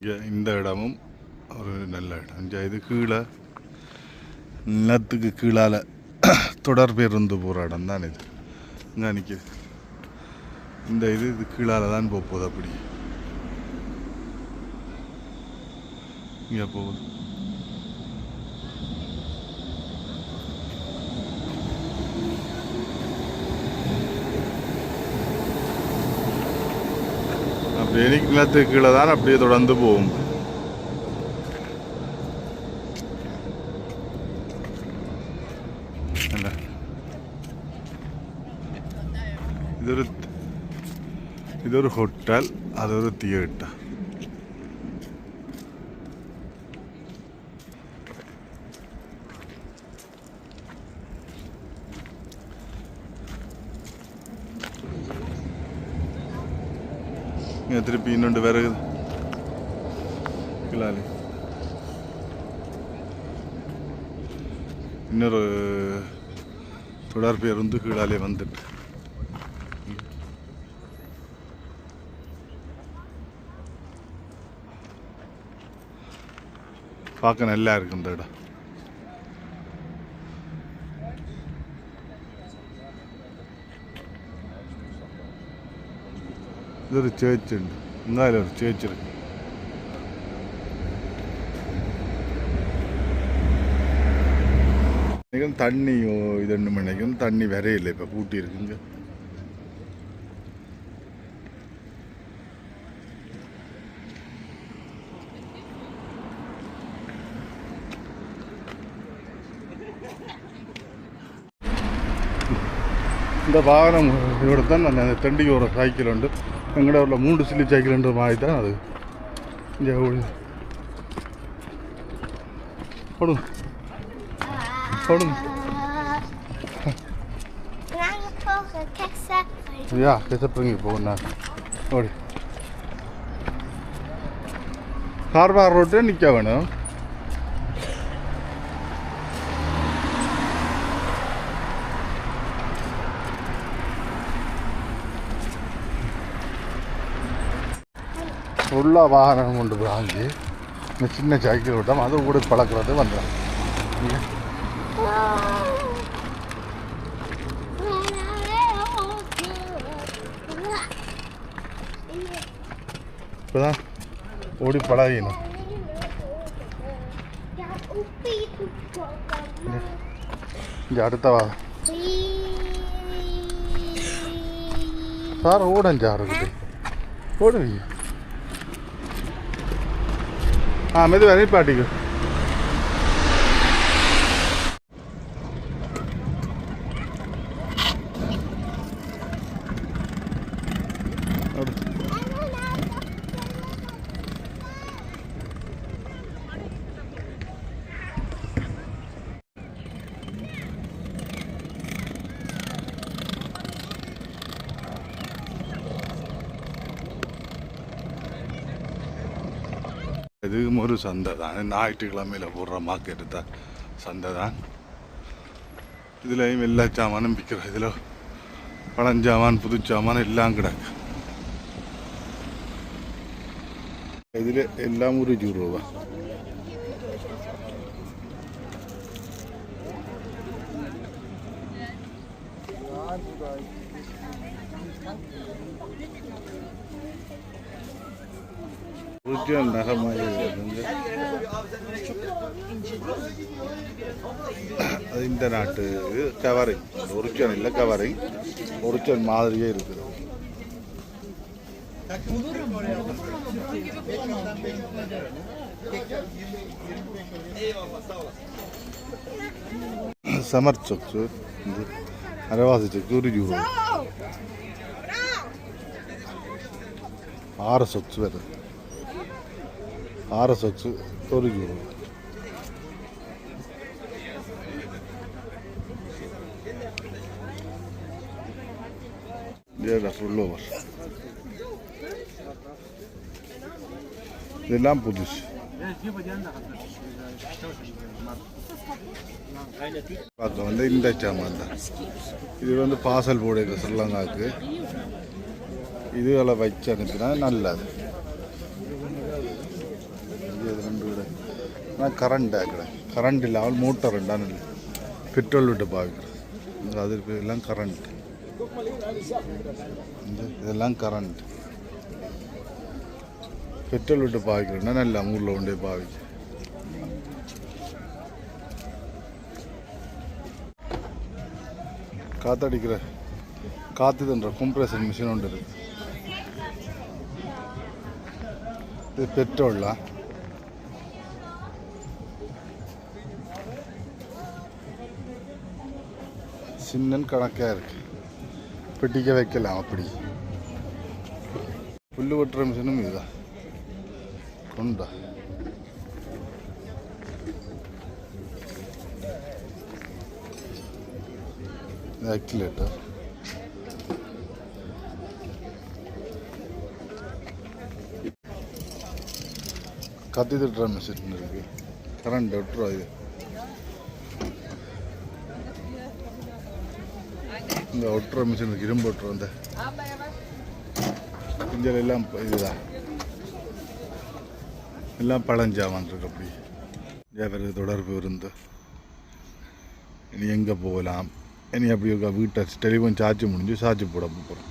இந்த இடமும் ஒரு நல்ல இடம். இது கீழே நிலத்துக்கு கீழால் தொடர் பேருந்து போகிற இடம் தான் இது. இங்கே நிற்கிது இந்த இது கீழால் தான் போகுது. அப்படி இங்கே போகுது. அப்படியே நிலத்துக்கு கீழே தான் அப்படியே தொடர்ந்து போகும். இது ஒரு ஹோட்டல், அது ஒரு தியேட்டர். திருப்பி இன்னொன்று வேற கிளாலி இன்னொரு தொடர் பேருந்து கீழாலே வந்துட்டு பார்க்க நல்லா இருக்கு இந்த இடம். ഇതൊരു ചേർച്ച് ഉണ്ട്. എന്നാലും ഒരു ചേർച്ച് ഇருக்கு. தண்ணி இது 2 மணிக்கும் தண்ணி வரையில்லை, இப்போ பூட்டி இருக்குங்க. இந்த வாகனம் ഇവിടെ தான் அந்த தெண்டிக்கு ஒரு சைக்கிள் உண்டு. எங்கட உள்ள 3 சில்லி சைக்கிள்ன்ற மாதிரி தான் அது. இங்கே போடும் போடும். Ja, jetzt bringe ich போனா ஓடி. கார்வார் ரோட்டில் நிற்க வேணும். ஃபுல்லாக வாகனம் கொண்டு வாங்கி இந்த சின்ன சைக்கிள் விட்டோம், அது கூட பழக்கிறது வந்துடும். இப்போதான் ஓடி பழகினோம். இங்கே அடுத்தவா சார் ஓடஞ்சாரு ஓடுவீங்க. மெதுவாக நிப்பாட்டிக்கு. இதுவும் ஒரு சந்தை தான். ஞாயிற்றுக்கிழமையில் போடுற மார்க்கெட்டு தான் சந்தை தான். இதுலேயும் எல்லா சாமானும் விற்கிறோம். இதில் பழஞ்சாமான் புதுச்சாமான் எல்லாம் கிடக்கு. இதில் எல்லாம் ஒரு 20 ரூபா. நகமாக அது இந்த நாட்டு கவரிங், ஒரிஜினல் இல்லை கவரிங், ஒரிஜினல் மாதிரியே இருக்குது. சமர் சொக்ஸு அரைவாசி சொக்ஸு ஒரு 20 ரூபா. 6 சொக்ஸ் வருது. 6 சொக்ஸு ஒரு 20 ரூபா. ஃபுல்லோவர் இதெல்லாம் புதுசு. பார்க்க வந்து இந்த சாமான் தான். இது வந்து பார்சல் போடுது ஸ்ரீலங்காவுக்கு. இதுகளை வச்சு அனுப்பினா நல்லது. ஆனால் கரண்ட் ஆகிற கரண்ட் இல்லாமல் மோட்டர் ரெண்டான இல்லை பெட்ரோல் விட்டு பாவிக்கிறது அதுக்கு எல்லாம் கரண்ட் இதெல்லாம் கரண்ட் பெட்ரோல் விட்டு பாவிக்கிறேன்னா நல்லா ஊரில் கொண்டே பாவிக்க காற்றடிக்கிற காற்று தன்ற கம்ப்ரஷன் மிஷின் ஒன்று இருக்குது இது பெட்ரோல்லாம் சின்னன் கணக்காக இருக்கு பெட்டிக்க வைக்கலாம் அப்படி புல்லு வெட்டுற மிஷினும் இதுதான் கொண்டா ஆக்சிலேட்டர் கத்தி தட்டுற மிஷின் இருக்கு கரண்ட் விட்டுருவா இது இந்த ஒட்டுற மிஷின் இருக்கு இரும்பு ஒட்டுறோம் இந்த இஞ்சல் எல்லாம் இதுதான் எல்லாம் பழஞ்சாமான் இருக்கு அப்படி ஜாபருக்கு தொடர்பு இருந்து இனி எங்கே போகலாம் இனி அப்படி வீட்டை டெலிஃபோன் சார்ஜ் முடிஞ்சு சார்ஜ் போட போகிறோம்